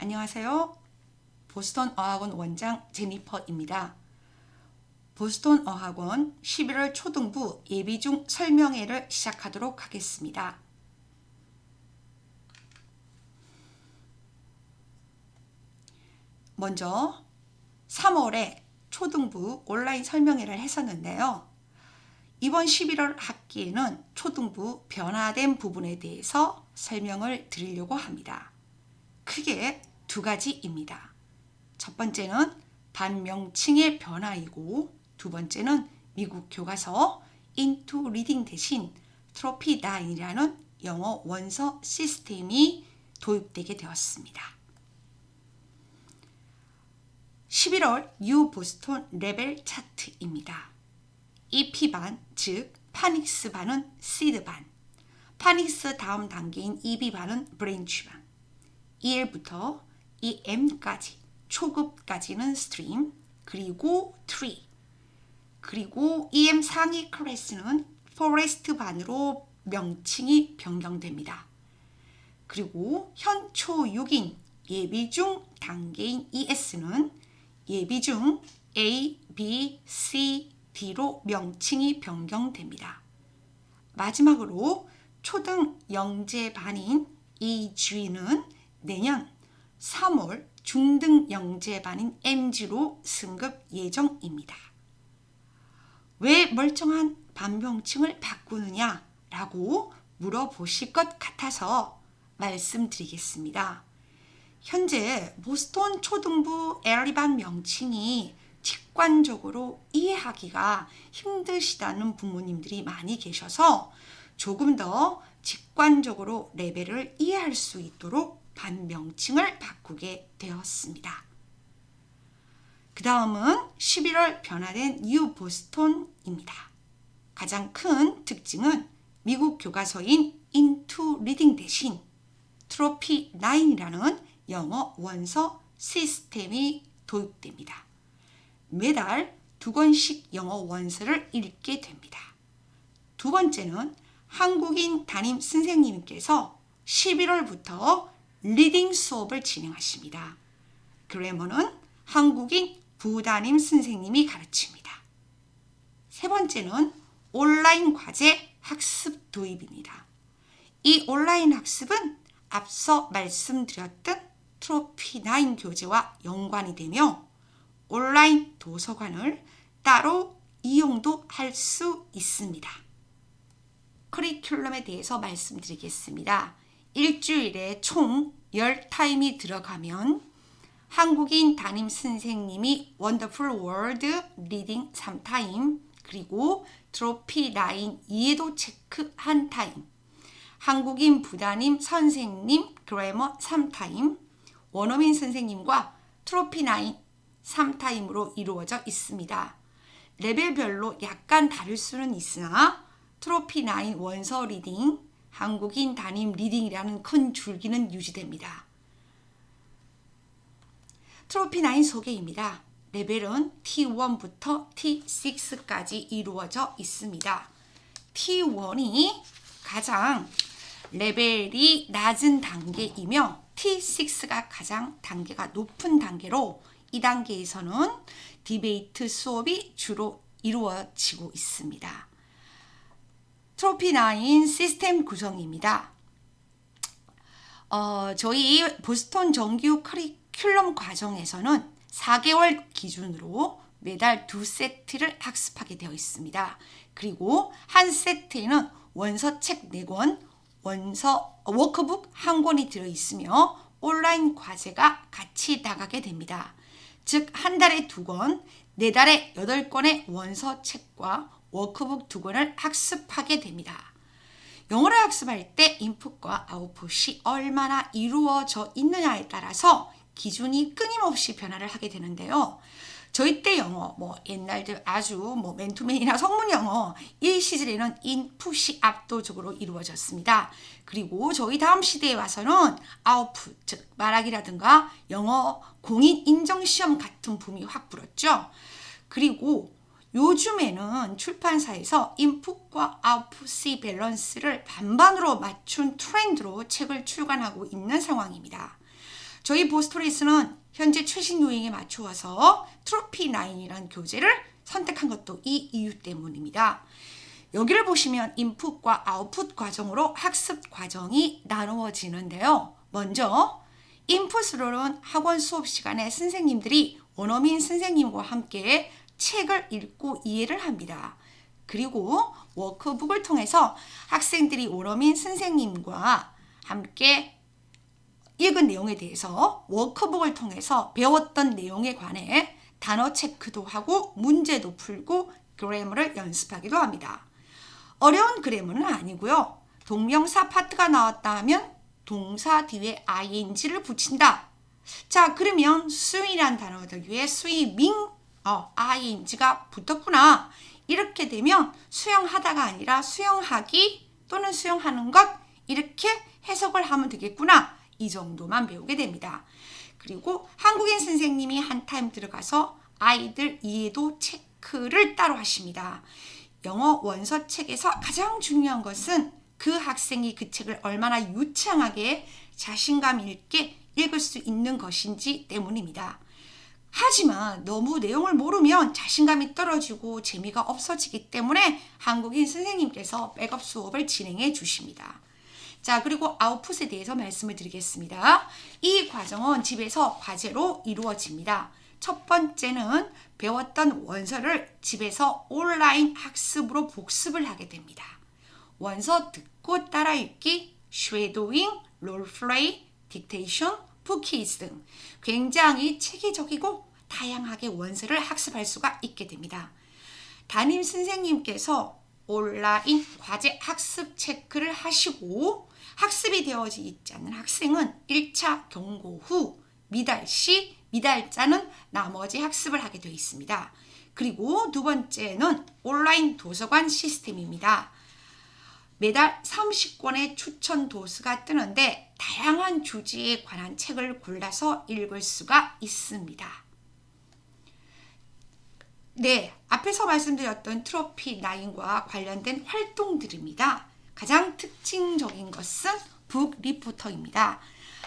안녕하세요. 보스턴 어학원 원장 제니퍼입니다. 보스턴 어학원 11월 초등부 예비중 설명회를 시작하도록 하겠습니다. 먼저 3월에 초등부 온라인 설명회를 했었는데요. 이번 11월 학기에는 초등부 변화된 부분에 대해서 설명을 드리려고 합니다. 크게 두 가지입니다. 첫 번째는 반명칭의 변화이고 두 번째는 미국 교과서 Into Reading 대신 트로피 9이라는 영어 원서 시스템이 도입되게 되었습니다. 11월 U 보스턴 레벨 차트입니다. EP 반, 즉 파닉스 반은 시드 반, 파닉스 다음 단계인 EB 반은 브랜치 반, EL부터 EM까지 초급까지는 스트림, 그리고 트리, 그리고 EM 상위 클래스는 포레스트 반으로 명칭이 변경됩니다. 그리고 현초 6인 예비중 단계인 ES는 예비중 A, B, C, D로 명칭이 변경됩니다. 마지막으로 초등 영재 반인 EG는 내년 3월 중등 영재 반인 MG로 승급 예정입니다. 왜 멀쩡한 반명칭을 바꾸느냐라고 물어보실 것 같아서 말씀드리겠습니다. 현재 보스턴 초등부 에어리반 명칭이 직관적으로 이해하기가 힘드시다는 부모님들이 많이 계셔서 조금 더 직관적으로 레벨을 이해할 수 있도록 반명칭을 바꾸게 되었습니다. 그 다음은 11월 변화된 U 보스턴입니다. 가장 큰 특징은 미국 교과서인 Into Reading 대신 트로피 9이라는 영어 원서 시스템이 도입됩니다. 매달 2권씩 영어 원서를 읽게 됩니다. 두 번째는 한국인 담임 선생님께서 11월부터 리딩 수업을 진행하십니다. 그래머는 한국인 부담임 선생님이 가르칩니다. 세 번째는 온라인 과제 학습 도입입니다. 이 온라인 학습은 앞서 말씀드렸던 트로피 9 교재와 연관이 되며 온라인 도서관을 따로 이용도 할 수 있습니다. 커리큘럼에 대해서 말씀드리겠습니다. 일주일에 총 10타임이 들어가면 한국인 담임 선생님이 원더풀 월드 리딩 3타임, 그리고 트로피 9 이해도 체크 1타임, 한국인 부담임 선생님 그래머 3타임, 원어민 선생님과 트로피 9 3타임으로 이루어져 있습니다. 레벨별로 약간 다를 수는 있으나 트로피 9 원서 리딩, 한국인 담임 리딩이라는 큰 줄기는 유지됩니다. 트로피 9 소개입니다. 레벨은 T1부터 T6까지 이루어져 있습니다. T1이 가장 레벨이 낮은 단계이며 T6가 가장 단계가 높은 단계로 이 단계에서는 디베이트 수업이 주로 이루어지고 있습니다. 트로피 9 시스템 구성입니다. 저희 보스턴 정규 커리큘럼 과정에서는 4개월 기준으로 매달 2세트를 학습하게 되어 있습니다. 그리고 한 세트에는 원서책 4권, 워크북 1권이 들어있으며 온라인 과제가 같이 나가게 됩니다. 즉, 한 달에 2권, 4달에 8권의 원서책과 워크북 2권을 학습하게 됩니다. 영어를 학습할 때 인풋과 아웃풋이 얼마나 이루어져 있느냐에 따라서 기준이 끊임없이 변화를 하게 되는데요. 저희 때 영어, 옛날들 아주 맨투맨이나 성문 영어 이 시절에는 인풋이 압도적으로 이루어졌습니다. 그리고 저희 다음 시대에 와서는 아웃풋, 즉 말하기라든가 영어 공인 인정시험 같은 붐이 확 불었죠. 그리고 요즘에는 출판사에서 인풋과 아웃풋의 밸런스를 반반으로 맞춘 트렌드로 책을 출간하고 있는 상황입니다. 저희 보스턴에서는 현재 최신 유행에 맞추어서 트로피 9이라는 교재를 선택한 것도 이 이유 때문입니다. 여기를 보시면 인풋과 아웃풋 과정으로 학습 과정이 나누어지는데요. 먼저 인풋으로는 학원 수업 시간에 선생님들이 원어민 선생님과 함께 책을 읽고 이해를 합니다. 그리고 워크북을 통해서 학생들이 원어민 선생님과 함께 읽은 내용에 대해서 워크북을 통해서 배웠던 내용에 관해 단어 체크도 하고 문제도 풀고 그래머를 연습하기도 합니다. 어려운 그래머는 아니고요. 동명사 파트가 나왔다 하면 동사 뒤에 ing를 붙인다. 자, 그러면 swim이란 단어들 위에 swimming, ing가 붙었구나. 이렇게 되면 수영하다가 아니라 수영하기 또는 수영하는 것 이렇게 해석을 하면 되겠구나. 이 정도만 배우게 됩니다. 그리고 한국인 선생님이 한 타임 들어가서 아이들 이해도 체크를 따로 하십니다. 영어 원서 책에서 가장 중요한 것은 그 학생이 그 책을 얼마나 유창하게 자신감 있게 읽을 수 있는 것인지 때문입니다. 하지만 너무 내용을 모르면 자신감이 떨어지고 재미가 없어지기 때문에 한국인 선생님께서 백업 수업을 진행해 주십니다. 자, 그리고 아웃풋에 대해서 말씀을 드리겠습니다. 이 과정은 집에서 과제로 이루어집니다. 첫 번째는 배웠던 원서를 집에서 온라인 학습으로 복습을 하게 됩니다. 원서 듣고 따라 읽기, 쉐도잉, 롤플레이, 딕테이션, 푸키즈 등 굉장히 체계적이고 다양하게 원서를 학습할 수가 있게 됩니다. 담임 선생님께서 온라인 과제 학습 체크를 하시고 학습이 되어지 있지 않는 학생은 1차 경고 후 미달 시, 미달자는 나머지 학습을 하게 되어 있습니다. 그리고 두 번째는 온라인 도서관 시스템입니다. 매달 30권의 추천 도서가 뜨는데 다양한 주제에 관한 책을 골라서 읽을 수가 있습니다. 네, 앞에서 말씀드렸던 트로피 9과 관련된 활동들입니다. 가장 특징적인 것은 북 리포터입니다.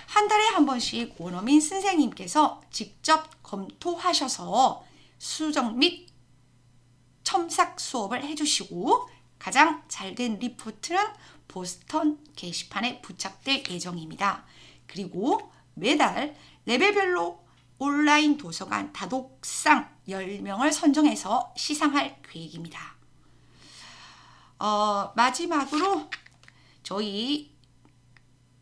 한 달에 한 번씩 원어민 선생님께서 직접 검토하셔서 수정 및 첨삭 수업을 해주시고 가장 잘된 리포트는 보스턴 게시판에 부착될 예정입니다. 그리고 매달 레벨별로 온라인 도서관 다독상 10명을 선정해서 시상할 계획입니다. 마지막으로 저희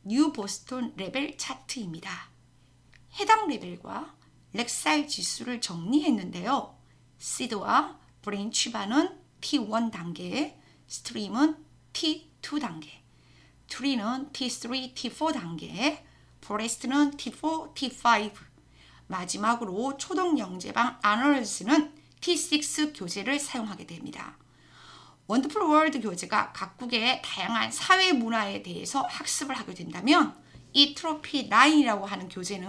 뉴 보스턴 레벨 차트입니다. 해당 레벨과 렉사일 지수를 정리했는데요. 시드와 브랜치바는 T1 단계, 스트림은 T2 단계, 트리는 T3, T4 단계, 포레스트는 T4, T5, 마지막으로 초등 영재방 아너스는 T6 교재를 사용하게 됩니다. 원더풀 월드 교재가 각국의 다양한 사회 문화에 대해서 학습을 하게 된다면 이 트로피 9이라고 하는 교재는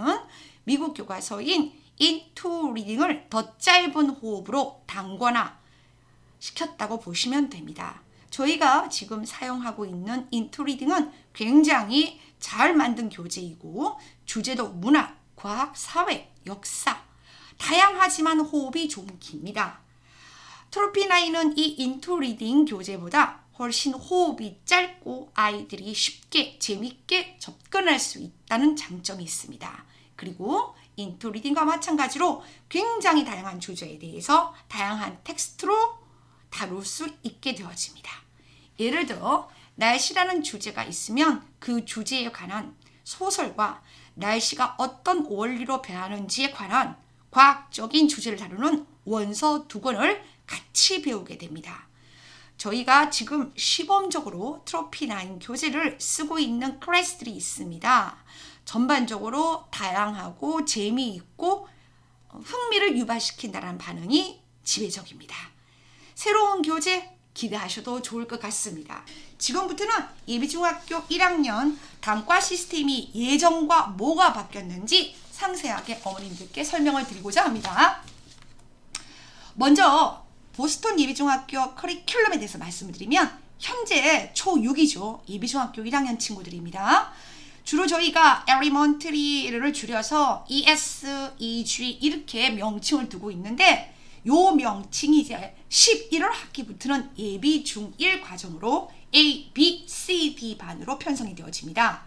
미국 교과서인 인투 리딩을 더 짧은 호흡으로 단권화 시켰다고 보시면 됩니다. 저희가 지금 사용하고 있는 인투 리딩은 굉장히 잘 만든 교재이고 주제도 문화, 과학, 사회, 역사 다양하지만 호흡이 좀 깁니다. 트로피 9은 이 인투 리딩 교재보다 훨씬 호흡이 짧고 아이들이 쉽게 재밌게 접근할 수 있다는 장점이 있습니다. 그리고 인투 리딩과 마찬가지로 굉장히 다양한 주제에 대해서 다양한 텍스트로 다룰 수 있게 되어집니다. 예를 들어 날씨라는 주제가 있으면 그 주제에 관한 소설과 날씨가 어떤 원리로 변하는지에 관한 과학적인 주제를 다루는 원서 2권을 같이 배우게 됩니다. 저희가 지금 시범적으로 트로피 9 교재를 쓰고 있는 클래스들이 있습니다. 전반적으로 다양하고 재미있고 흥미를 유발시킨다는 반응이 지배적입니다. 새로운 교재 기대하셔도 좋을 것 같습니다. 지금부터는 예비중학교 1학년 단과 시스템이 예전과 뭐가 바뀌었는지 상세하게 어머님들께 설명을 드리고자 합니다. 먼저 보스턴 예비중학교 커리큘럼에 대해서 말씀을 드리면 현재 초6이죠. 예비중학교 1학년 친구들입니다. 주로 저희가 elementary를 줄여서 ES, EG 이렇게 명칭을 두고 있는데 요 명칭이 이제 11월 학기부터는 예비 중1 과정으로 A, B, C, D 반으로 편성이 되어집니다.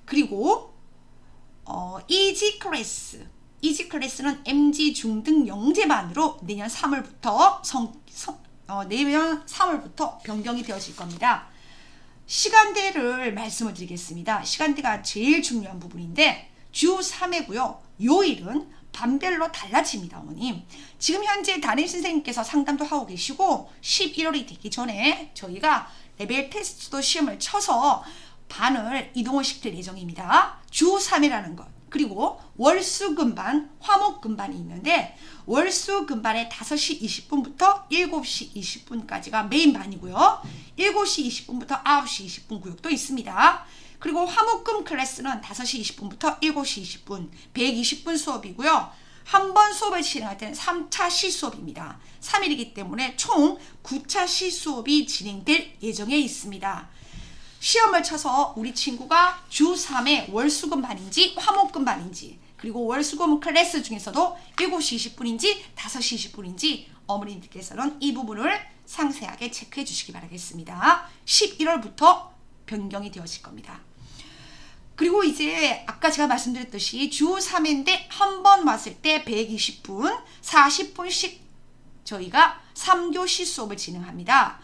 그리고 EG 클래스는 MG 중등 영재반으로 내년 3월부터 변경이 되어질 겁니다. 시간대를 말씀을 드리겠습니다. 시간대가 제일 중요한 부분인데 주 3회고요. 요일은 반별로 달라집니다. 어머님. 지금 현재 담임선생님께서 상담도 하고 계시고 11월이 되기 전에 저희가 레벨 테스트도 시험을 쳐서 반을 이동을 시킬 예정입니다. 주 3회라는 것. 그리고 월수금반, 화목금반이 있는데 월수금반에 5시 20분부터 7시 20분까지가 메인반이고요. 7시 20분부터 9시 20분 구역도 있습니다. 그리고 화목금 클래스는 5시 20분부터 7시 20분, 120분 수업이고요. 한 번 수업을 진행할 때는 3차 시수업입니다. 3일이기 때문에 총 9차 시수업이 진행될 예정에 있습니다. 시험을 쳐서 우리 친구가 주 3회 월수금반인지 화목금반인지 그리고 월수금 클래스 중에서도 7시 20분인지 5시 20분인지 어머님들께서는 이 부분을 상세하게 체크해 주시기 바라겠습니다. 11월부터 변경이 되어질 겁니다. 그리고 이제 아까 제가 말씀드렸듯이 주 3회인데 한 번 왔을 때 120분, 40분씩 저희가 3교시 수업을 진행합니다.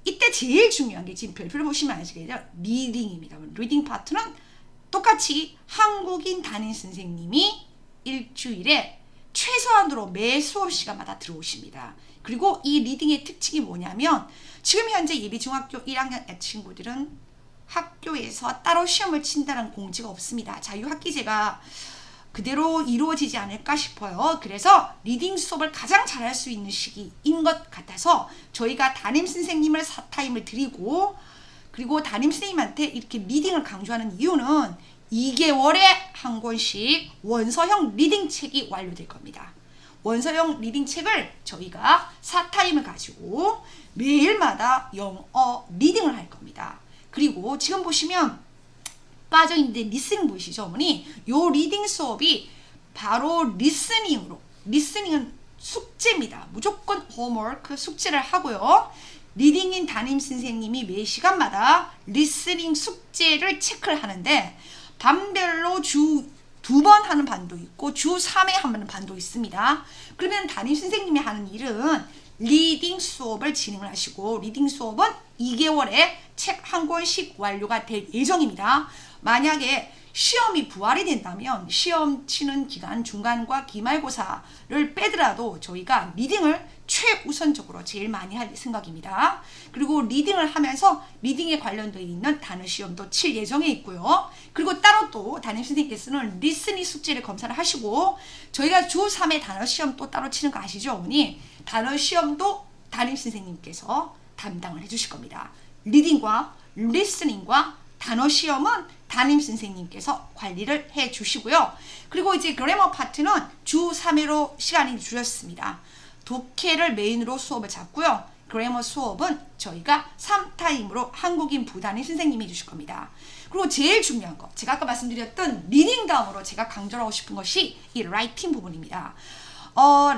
이때 제일 중요한 게 지금 별표를 보시면 아시겠죠? 리딩입니다. 리딩 파트는 똑같이 한국인 담임 선생님이 일주일에 최소한으로 매 수업 시간마다 들어오십니다. 그리고 이 리딩의 특징이 뭐냐면 지금 현재 예비중학교 1학년 친구들은 학교에서 따로 시험을 친다는 공지가 없습니다. 자유학기제가 그대로 이루어지지 않을까 싶어요. 그래서 리딩 수업을 가장 잘할 수 있는 시기인 것 같아서 저희가 담임선생님을 사타임을 드리고 그리고 담임선생님한테 이렇게 리딩을 강조하는 이유는 2개월에 한 권씩 원서형 리딩 책이 완료될 겁니다. 원서형 리딩 책을 저희가 사타임을 가지고 매일마다 영어 리딩을 할 겁니다. 그리고 지금 보시면 빠져있는데 리스닝 보이시죠 어머니? 요 리딩 수업이 바로 리스닝으로, 리스닝은 숙제입니다. 무조건 홈워크 숙제를 하고요. 리딩인 담임선생님이 매 시간마다 리스닝 숙제를 체크를 하는데 반별로 주 2번 하는 반도 있고 주 3회 하는 반도 있습니다. 그러면 담임선생님이 하는 일은 리딩 수업을 진행을 하시고 리딩 수업은 2개월에 책 한 권씩 완료가 될 예정입니다. 만약에 시험이 부활이 된다면 시험 치는 기간 중간과 기말고사를 빼더라도 저희가 리딩을 최우선적으로 제일 많이 할 생각입니다. 그리고 리딩을 하면서 리딩에 관련되어 있는 단어 시험도 칠 예정에 있고요. 그리고 따로 또 담임선생님께서는 리스닝 숙제를 검사를 하시고 저희가 주 3회 단어 시험 또 따로 치는 거 아시죠 어머니? 단어 시험도 담임선생님께서 담당을 해주실 겁니다. 리딩과 리스닝과 단어 시험은 담임선생님께서 관리를 해 주시고요. 그리고 이제 그래머 파트는 주 3회로 시간이 줄였습니다. 독해를 메인으로 수업을 잡고요. 그래머 수업은 저희가 3타임으로 한국인 부담임 선생님이 해주실 겁니다. 그리고 제일 중요한 거 제가 아까 말씀드렸던 리딩 다음으로 제가 강조하고 싶은 것이 이 라이팅 부분입니다.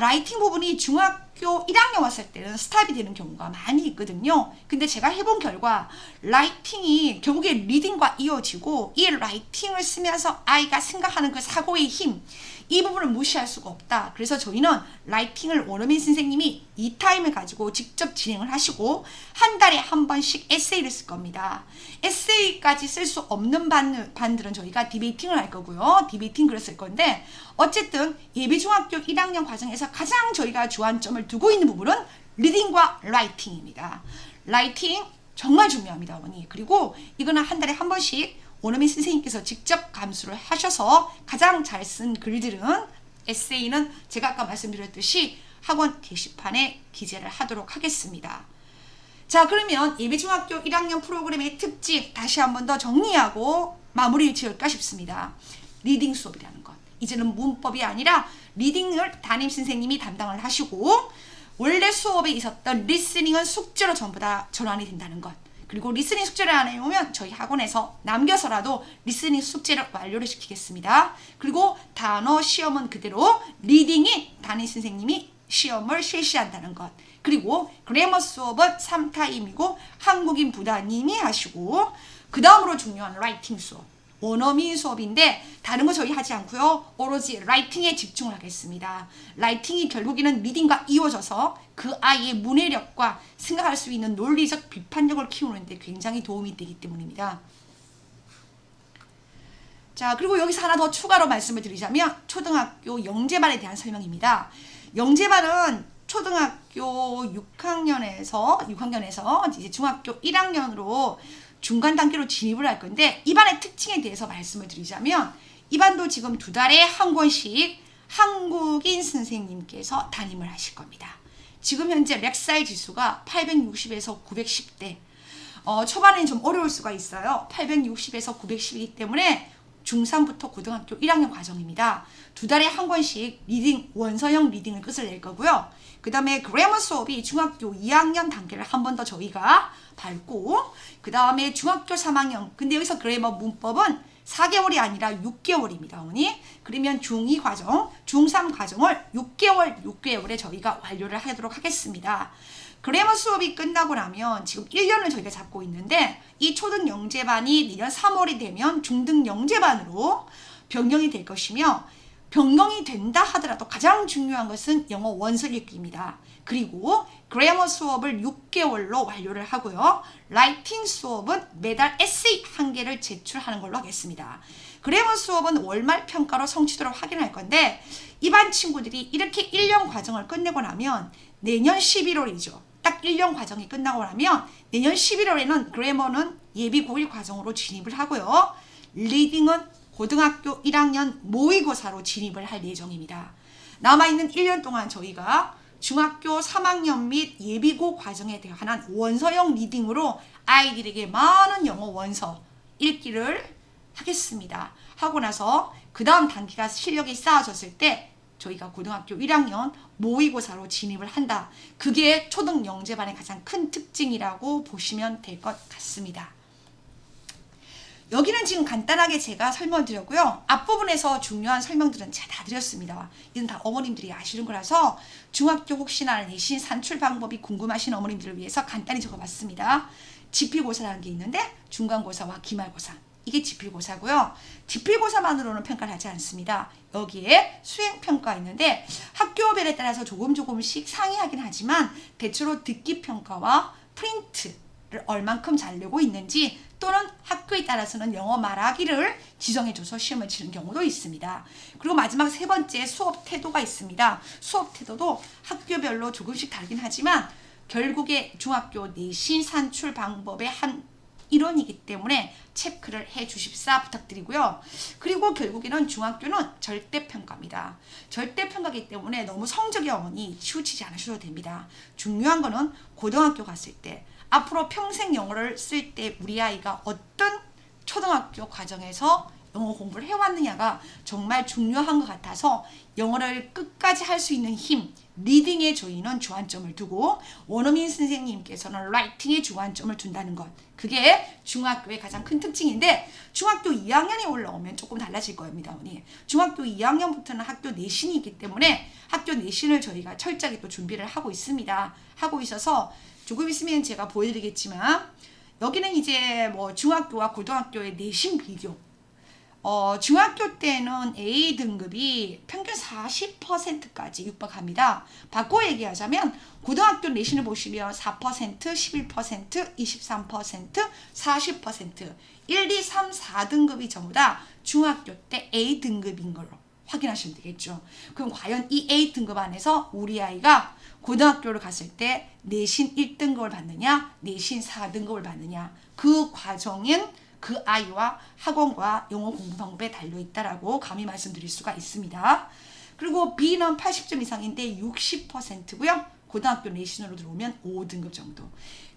라이팅 부분이 중학교 1학년 왔을 때는 스탑이 되는 경우가 많이 있거든요. 근데 제가 해본 결과 라이팅이 결국에 리딩과 이어지고 이 라이팅을 쓰면서 아이가 생각하는 그 사고의 힘, 이 부분을 무시할 수가 없다. 그래서 저희는 라이팅을 원어민 선생님이 2타임을 가지고 직접 진행을 하시고 한 달에 한 번씩 에세이를 쓸 겁니다. 에세이까지 쓸 수 없는 반들은 저희가 디베이팅을 할 거고요. 디베이팅 글을 쓸 건데 어쨌든 예비중학교 1학년 과정에서 가장 저희가 주안점을 두고 있는 부분은 리딩과 라이팅입니다. 라이팅 정말 중요합니다, 어머니. 그리고 이거는 한 달에 한 번씩 원어민 선생님께서 직접 감수를 하셔서 가장 잘 쓴 글들은 에세이는 제가 아까 말씀드렸듯이 학원 게시판에 기재를 하도록 하겠습니다. 자, 그러면 예비중학교 1학년 프로그램의 특징 다시 한 번 더 정리하고 마무리를 지을까 싶습니다. 리딩 수업이라는 것. 이제는 문법이 아니라 리딩을 담임선생님이 담당을 하시고 원래 수업에 있었던 리스닝은 숙제로 전부 다 전환이 된다는 것. 그리고 리스닝 숙제를 안 해오면 저희 학원에서 남겨서라도 리스닝 숙제를 완료를 시키겠습니다. 그리고 단어 시험은 그대로 리딩이 담임 선생님이 시험을 실시한다는 것. 그리고 그래머 수업은 3타임이고 한국인 부담님이 하시고, 그 다음으로 중요한 라이팅 수업, 원어민 수업인데 다른 거 저희 하지 않고요. 오로지 라이팅에 집중을 하겠습니다. 라이팅이 결국에는 리딩과 이어져서 그 아이의 문해력과 생각할 수 있는 논리적 비판력을 키우는데 굉장히 도움이 되기 때문입니다. 자, 그리고 여기서 하나 더 추가로 말씀을 드리자면 초등학교 영재반에 대한 설명입니다. 영재반은 초등학교 6학년에서 이제 중학교 1학년으로 중간 단계로 진입을 할 건데, 이 반의 특징에 대해서 말씀을 드리자면 이 반도 지금 2달에 한 권씩 한국인 선생님께서 담임을 하실 겁니다. 지금 현재 렉사이 지수가 860에서 910대. 초반에는 좀 어려울 수가 있어요. 860에서 910이기 때문에 중3부터 고등학교 1학년 과정입니다. 2달에 한 권씩 리딩, 원서형 리딩을 끝을 낼 거고요. 그 다음에 그래머 수업이 중학교 2학년 단계를 한 번 더 저희가 밟고, 그 다음에 중학교 3학년, 근데 여기서 그래머 문법은 4개월이 아니라 6개월입니다. 어머니. 그러면 중2 과정, 중3 과정을 6개월에 저희가 완료를 하도록 하겠습니다. 그래머 수업이 끝나고 나면 지금 1년을 저희가 잡고 있는데, 이 초등 영재반이 내년 3월이 되면 중등 영재반으로 변경이 될 것이며, 변경이 된다 하더라도 가장 중요한 것은 영어 원서 읽기입니다. 그리고 그래머 수업을 6개월로 완료를 하고요. 라이팅 수업은 매달 에세이 1개를 제출하는 걸로 하겠습니다. 그래머 수업은 월말 평가로 성취도를 확인할 건데, 이 반 친구들이 이렇게 1년 과정을 끝내고 나면 내년 11월이죠. 딱 1년 과정이 끝나고 나면 내년 11월에는 그래머는 예비 고1 과정으로 진입을 하고요. 리딩은 고등학교 1학년 모의고사로 진입을 할 예정입니다. 남아있는 1년 동안 저희가 중학교 3학년 및 예비고 과정에 대한 원서형 리딩으로 아이들에게 많은 영어 원서 읽기를 하겠습니다. 하고 나서 그 다음 단계가 실력이 쌓아졌을 때 저희가 고등학교 1학년 모의고사로 진입을 한다. 그게 초등 영재반의 가장 큰 특징이라고 보시면 될 것 같습니다. 여기는 지금 간단하게 제가 설명을 드렸고요. 앞부분에서 중요한 설명들은 제가 다 드렸습니다. 이건 다 어머님들이 아시는 거라서 중학교 혹시나 내신 산출 방법이 궁금하신 어머님들을 위해서 간단히 적어봤습니다. 지필고사라는 게 있는데 중간고사와 기말고사, 이게 지필고사고요. 지필고사만으로는 평가를 하지 않습니다. 여기에 수행평가 있는데 학교별에 따라서 조금씩 상이하긴 하지만 대체로 듣기평가와 프린트를 얼만큼 잘 내고 있는지, 또는 학교에 따라서는 영어 말하기를 지정해줘서 시험을 치는 경우도 있습니다. 그리고 마지막 3번째 수업 태도가 있습니다. 수업 태도도 학교별로 조금씩 다르긴 하지만 결국에 중학교 내신 산출 방법의 한 일원이기 때문에 체크를 해 주십사 부탁드리고요. 그리고 결국에는 중학교는 절대평가입니다. 절대평가이기 때문에 너무 성적이 어머니 치우치지 않으셔도 됩니다. 중요한 거는 고등학교 갔을 때, 앞으로 평생 영어를 쓸 때 우리 아이가 어떤 초등학교 과정에서 영어 공부를 해왔느냐가 정말 중요한 것 같아서 영어를 끝까지 할 수 있는 힘, 리딩에 저희는 주안점을 두고 원어민 선생님께서는 라이팅에 주안점을 둔다는 것, 그게 중학교의 가장 큰 특징인데, 중학교 2학년이 올라오면 조금 달라질 겁니다. 어머니. 중학교 2학년부터는 학교 내신이 있기 때문에 학교 내신을 저희가 철저하게 또 준비를 하고 있습니다. 하고 있어서 조금 있으면 제가 보여드리겠지만, 여기는 이제 뭐 중학교와 고등학교의 내신 비교. 중학교 때는 A 등급이 평균 40%까지 육박합니다. 바꿔 얘기하자면 고등학교 내신을 보시면 4%, 11%, 23%, 40%, 1, 2, 3, 4등급이 전부 다 중학교 때 A 등급인 걸로 확인하시면 되겠죠. 그럼 과연 이 A 등급 안에서 우리 아이가 고등학교를 갔을 때 내신 1등급을 받느냐, 내신 4등급을 받느냐, 그 과정인 그 아이와 학원과 영어 공부 방법에 달려있다라고 감히 말씀드릴 수가 있습니다. 그리고 B는 80점 이상인데 60%고요. 고등학교 내신으로 들어오면 5등급 정도.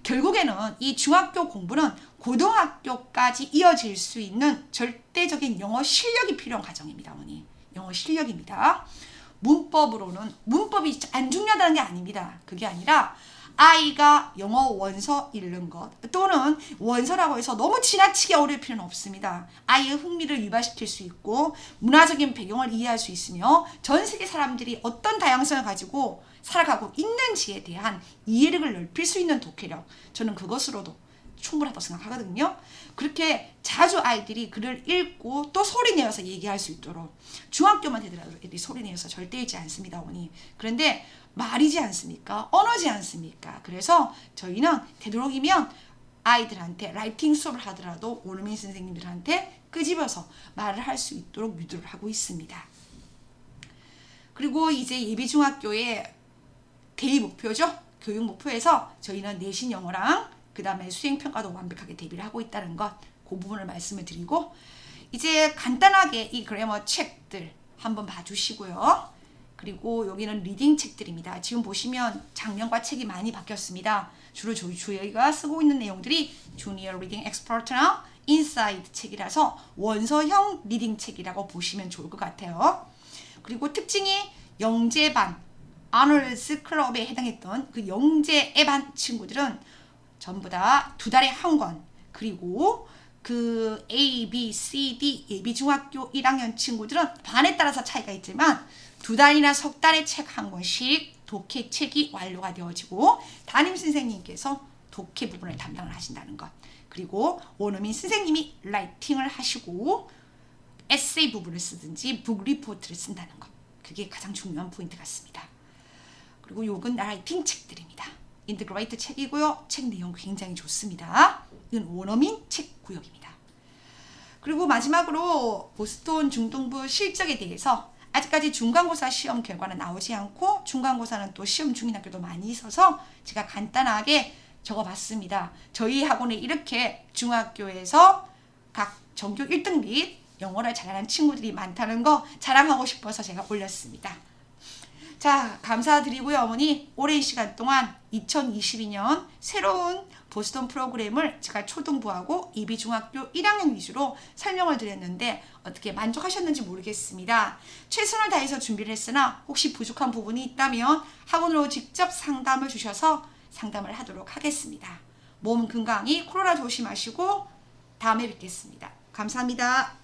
결국에는 이 중학교 공부는 고등학교까지 이어질 수 있는 절대적인 영어 실력이 필요한 과정입니다. 어머니. 영어 실력입니다. 문법으로는 문법이 안 중요하다는 게 아닙니다. 그게 아니라 아이가 영어 원서 읽는 것 또는 원서라고 해서 너무 지나치게 어려울 필요는 없습니다. 아이의 흥미를 유발시킬 수 있고 문화적인 배경을 이해할 수 있으며 전 세계 사람들이 어떤 다양성을 가지고 살아가고 있는지에 대한 이해력을 넓힐 수 있는 독해력, 저는 그것으로도 충분하다고 생각하거든요. 그렇게 자주 아이들이 글을 읽고 또 소리내어서 얘기할 수 있도록, 중학교만 되더라도 애들이 소리내어서 절대 읽지 않습니다, 어머니. 그런데 말이지 않습니까? 언어지 않습니까? 그래서 저희는 되도록이면 아이들한테 라이팅 수업을 하더라도 원어민 선생님들한테 끄집어서 말을 할 수 있도록 유도를 하고 있습니다. 그리고 이제 예비중학교의 대입 목표죠. 교육 목표에서 저희는 내신 영어랑 그 다음에 수행평가도 완벽하게 대비를 하고 있다는 것, 그 부분을 말씀을 드리고, 이제 간단하게 이 그래머 책들 한번 봐주시고요. 그리고 여기는 리딩 책들입니다. 지금 보시면 작년과 책이 많이 바뀌었습니다. 주로 저희가 쓰고 있는 내용들이 주니어 리딩 엑스퍼트나 인사이드 책이라서 원서형 리딩 책이라고 보시면 좋을 것 같아요. 그리고 특징이 영재반, 아놀스 클럽에 해당했던 그 영재반 친구들은 전부 다 2달에 한 권, 그리고 그 A, B, C, D 예비중학교 1학년 친구들은 반에 따라서 차이가 있지만 2달이나 석 달에 책 한 권씩 독해 책이 완료가 되어지고 담임 선생님께서 독해 부분을 담당을 하신다는 것, 그리고 원어민 선생님이 라이팅을 하시고 에세이 부분을 쓰든지 북 리포트를 쓴다는 것, 그게 가장 중요한 포인트 같습니다. 그리고 요건 라이팅 책들입니다. 인터그레이트 책이고요. 책 내용 굉장히 좋습니다. 이건 원어민 책 구역입니다. 그리고 마지막으로 보스턴 중등부 실적에 대해서 아직까지 중간고사 시험 결과는 나오지 않고 중간고사는 또 시험 중인 학교도 많이 있어서 제가 간단하게 적어봤습니다. 저희 학원에 이렇게 중학교에서 각 전교 1등 및 영어를 잘하는 친구들이 많다는 거 자랑하고 싶어서 제가 올렸습니다. 자, 감사드리고요, 어머니. 오랜 시간 동안 2022년 새로운 보스턴 프로그램을 제가 초등부하고 예비중학교 1학년 위주로 설명을 드렸는데 어떻게 만족하셨는지 모르겠습니다. 최선을 다해서 준비를 했으나 혹시 부족한 부분이 있다면 학원으로 직접 상담을 주셔서 상담을 하도록 하겠습니다. 몸 건강히 코로나 조심하시고 다음에 뵙겠습니다. 감사합니다.